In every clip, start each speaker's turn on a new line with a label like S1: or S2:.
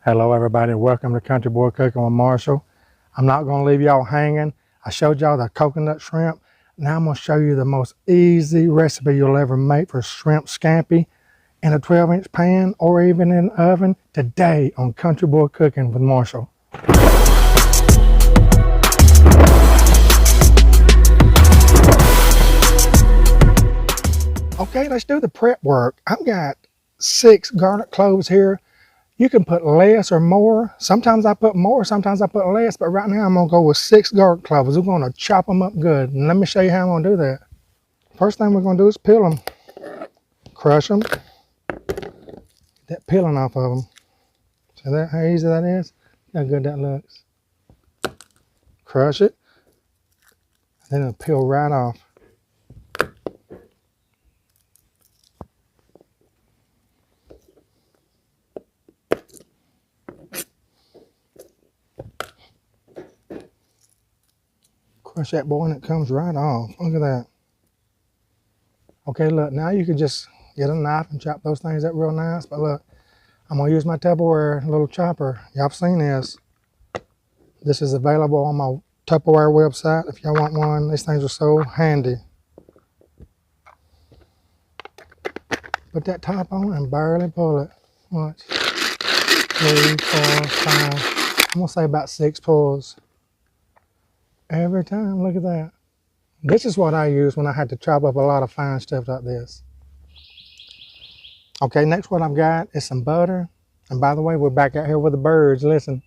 S1: Hello everybody, welcome to Country Boy Cooking with Marshall. I'm not going to leave y'all hanging. I showed y'all the coconut shrimp. Now I'm going to show you the most easy recipe you'll ever make for shrimp scampi in a 12-inch pan or even in an oven today on Country Boy Cooking with Marshall. Okay, let's do the prep work. I've got 6 garlic cloves here. You can put less or more. Sometimes I put more, sometimes I put less, but right now I'm gonna go with 6 garlic cloves. We're gonna chop them up good. And let me show you how I'm gonna do that. First thing we're gonna do is peel them. Crush them. Get that peeling off of them. See that, how easy that is? How good that looks. Crush it. Then it'll peel right off. Crush that boy and it comes right off. Look at that. Okay, look, now you can just get a knife and chop those things up real nice. But look, I'm gonna use my Tupperware little chopper. Y'all have seen this. This is available on my Tupperware website if y'all want one. These things are so handy. Put that top on and barely pull it. Watch. 3, 4, 5. I'm gonna say about 6 pulls. Every time, look at that. This is what I use when I had to chop up a lot of fine stuff like this. Okay, next what I've got is some butter. And by the way, we're back out here with the birds. Listen.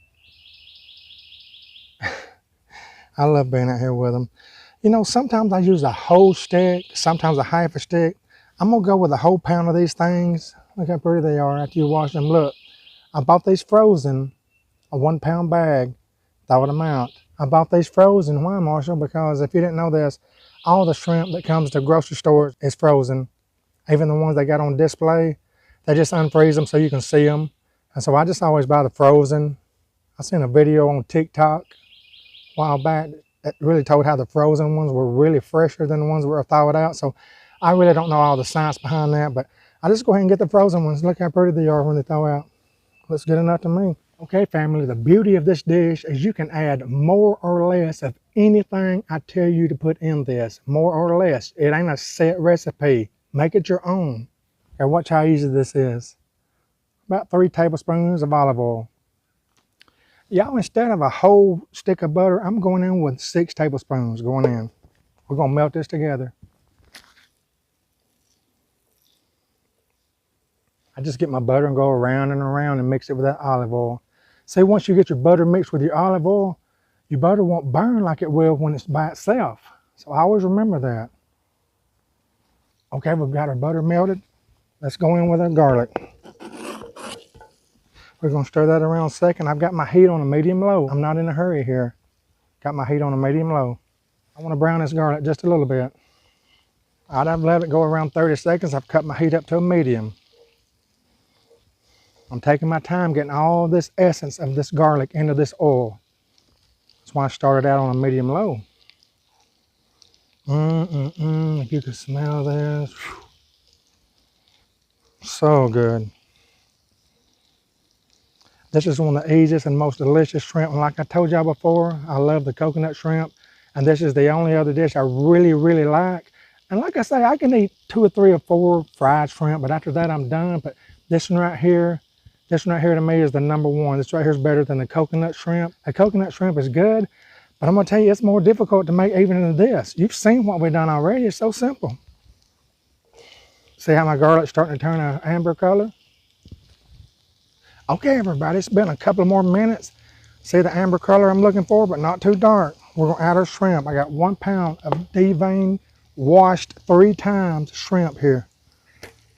S1: I love being out here with them. You know, sometimes I use a whole stick, sometimes a half a stick. I'm gonna go with a whole pound of these things. Look how pretty they are after you wash them. Look, I bought these frozen, a 1 pound bag. Throw them out. I bought these frozen. Why, Marshall? Because if you didn't know this, all the shrimp that comes to grocery stores is frozen. Even the ones they got on display, they just unfreeze them so you can see them. And so I just always buy the frozen. I seen a video on TikTok a while back that really told how the frozen ones were really fresher than the ones that were thawed out. So I really don't know all the science behind that, but I just go ahead and get the frozen ones. Look how pretty they are when they thaw out. Looks good enough to me. Okay, family, the beauty of this dish is you can add more or less of anything I tell you to put in this. More or less. It ain't a set recipe. Make it your own. Okay, watch how easy this is. About 3 tablespoons of olive oil. Y'all, instead of a whole stick of butter, I'm going in with 6 tablespoons going in. We're going to melt this together. I just get my butter and go around and around and mix it with that olive oil. See, once you get your butter mixed with your olive oil, your butter won't burn like it will when it's by itself. So I always remember that. Okay, we've got our butter melted. Let's go in with our garlic. We're going to stir that around a second. I've got my heat on a medium-low. I'm not in a hurry here. Got my heat on a medium-low. I want to brown this garlic just a little bit. I've let it go around 30 seconds. I've cut my heat up to a medium. I'm taking my time getting all this essence of this garlic into this oil. That's why I started out on a medium-low. If you could smell this. Whew. So good. This is one of the easiest and most delicious shrimp. And like I told y'all before, I love the coconut shrimp. And this is the only other dish I really, really like. And like I say, I can eat 2 or 3 or 4 fried shrimp, but after that I'm done. But this one right here to me is the #1. This right here is better than the coconut shrimp. The coconut shrimp is good, but I'm gonna tell you it's more difficult to make even than this. You've seen what we've done already. It's so simple. See how my garlic's starting to turn an amber color? Okay, everybody, it's been a couple more minutes. See the amber color I'm looking for, but not too dark. We're gonna add our shrimp. I got 1 pound of deveined, washed 3 times shrimp here.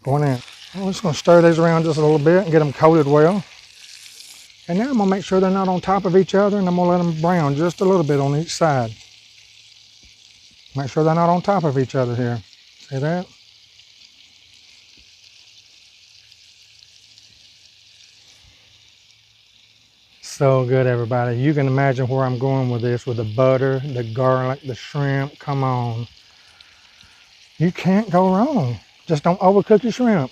S1: Going in. I'm just going to stir these around just a little bit and get them coated well. And now I'm going to make sure they're not on top of each other, and I'm going to let them brown just a little bit on each side. Make sure they're not on top of each other here. See that? So good, everybody. You can imagine where I'm going with this, with the butter, the garlic, the shrimp. Come on. You can't go wrong. Just don't overcook your shrimp.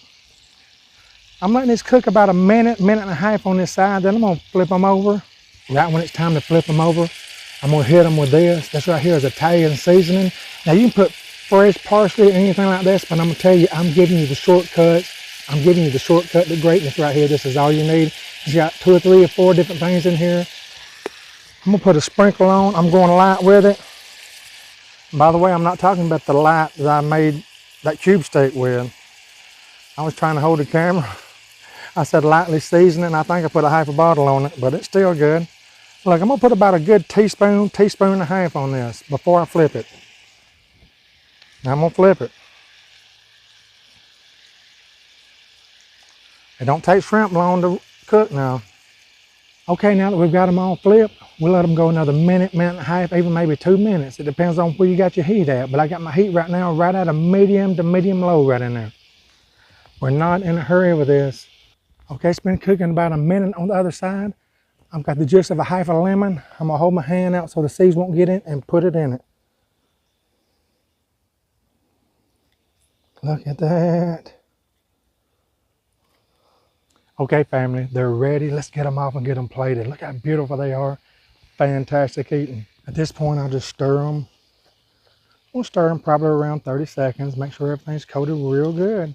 S1: I'm letting this cook about a minute, minute and a half on this side. Then I'm gonna flip them over. Right when it's time to flip them over, I'm gonna hit them with this. This right here is Italian seasoning. Now you can put fresh parsley or anything like this, but I'm gonna tell you, I'm giving you the shortcut. I'm giving you the shortcut to greatness right here. This is all you need. It's got 2 or 3 or 4 different things in here. I'm gonna put a sprinkle on. I'm going light with it. By the way, I'm not talking about the light that I made that cube steak with. I was trying to hold the camera. I said lightly seasoning. I think I put a half a bottle on it, but it's still good. Look, I'm gonna put about a good teaspoon, teaspoon and a half on this before I flip it. Now I'm gonna flip it. It don't take shrimp long to cook now. Okay, now that we've got them all flipped, we'll let them go another minute, minute and a half, even maybe 2 minutes. It depends on where you got your heat at, but I got my heat right now right at a medium to medium low right in there. We're not in a hurry with this. Okay, it's been cooking about a minute on the other side. I've got the juice of a half a lemon. I'm gonna hold my hand out so the seeds won't get in and put it in it. Look at that. Okay, family, they're ready. Let's get them off and get them plated. Look how beautiful they are. Fantastic eating. At this point, I'll just stir them. We'll stir them probably around 30 seconds. Make sure everything's coated real good.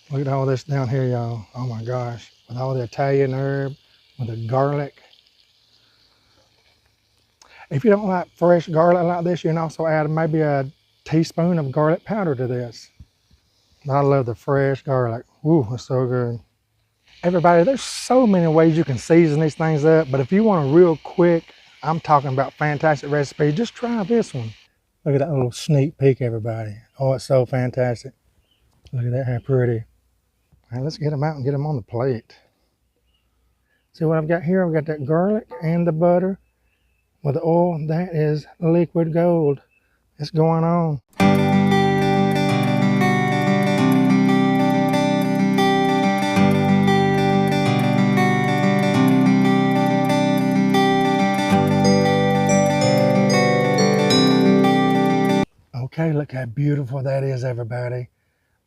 S1: Look at all this down here, y'all. Oh my gosh. With all the Italian herb, with the garlic. If you don't like fresh garlic like this, you can also add maybe a teaspoon of garlic powder to this. I love the fresh garlic. Ooh, it's so good. Everybody, there's so many ways you can season these things up, but if you want a real quick, I'm talking about fantastic recipe, just try this one. Look at that little sneak peek, everybody. Oh, it's so fantastic. Look at that, how pretty. All right, let's get them out and get them on the plate. See what I've got here? I've got that garlic and the butter with the oil. That is liquid gold. It's going on. Okay, look how beautiful that is, everybody.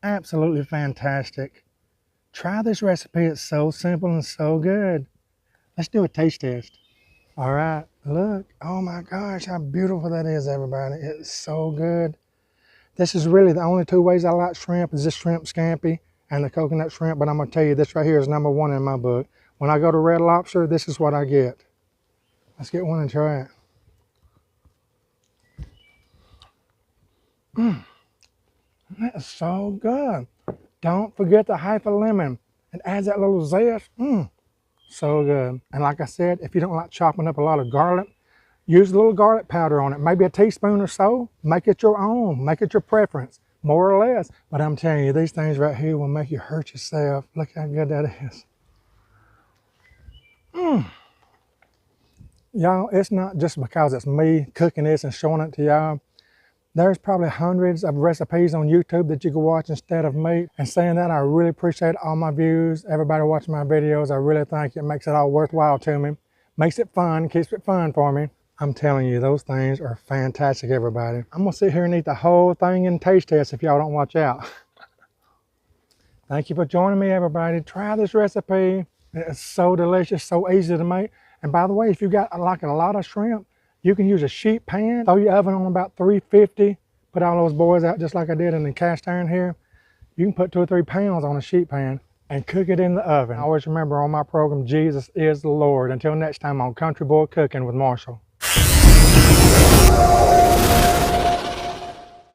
S1: Absolutely fantastic. Try this recipe. It's so simple and so good. Let's do a taste test. All right, look. Oh my gosh, how beautiful that is, everybody. It's so good. This is really the only 2 ways I like shrimp is this shrimp scampi and the coconut shrimp, but I'm gonna tell you, this right here is #1 in my book. When I go to Red Lobster, this is what I get. Let's get one and try it. That is so good. Don't forget the half a lemon. It adds that little zest. So good. And like I said, if you don't like chopping up a lot of garlic, use a little garlic powder on it. Maybe a teaspoon or so. Make it your own. Make it your preference, more or less. But I'm telling you, these things right here will make you hurt yourself. Look how good that is. Y'all, it's not just because it's me cooking this and showing it to y'all. There's probably hundreds of recipes on YouTube that you can watch instead of me. And saying that, I really appreciate all my views. Everybody watching my videos, I really think it makes it all worthwhile to me. Makes it fun, keeps it fun for me. I'm telling you, those things are fantastic, everybody. I'm gonna sit here and eat the whole thing in taste test if y'all don't watch out. Thank you for joining me, everybody. Try this recipe. It's so delicious, so easy to make. And by the way, if you got like a lot of shrimp, you can use a sheet pan, throw your oven on about 350, put all those boys out just like I did in the cast iron here. You can put 2 or 3 pounds on a sheet pan and cook it in the oven. Always remember on my program, Jesus is the Lord. Until next time on Country Boy Cooking with Marshall.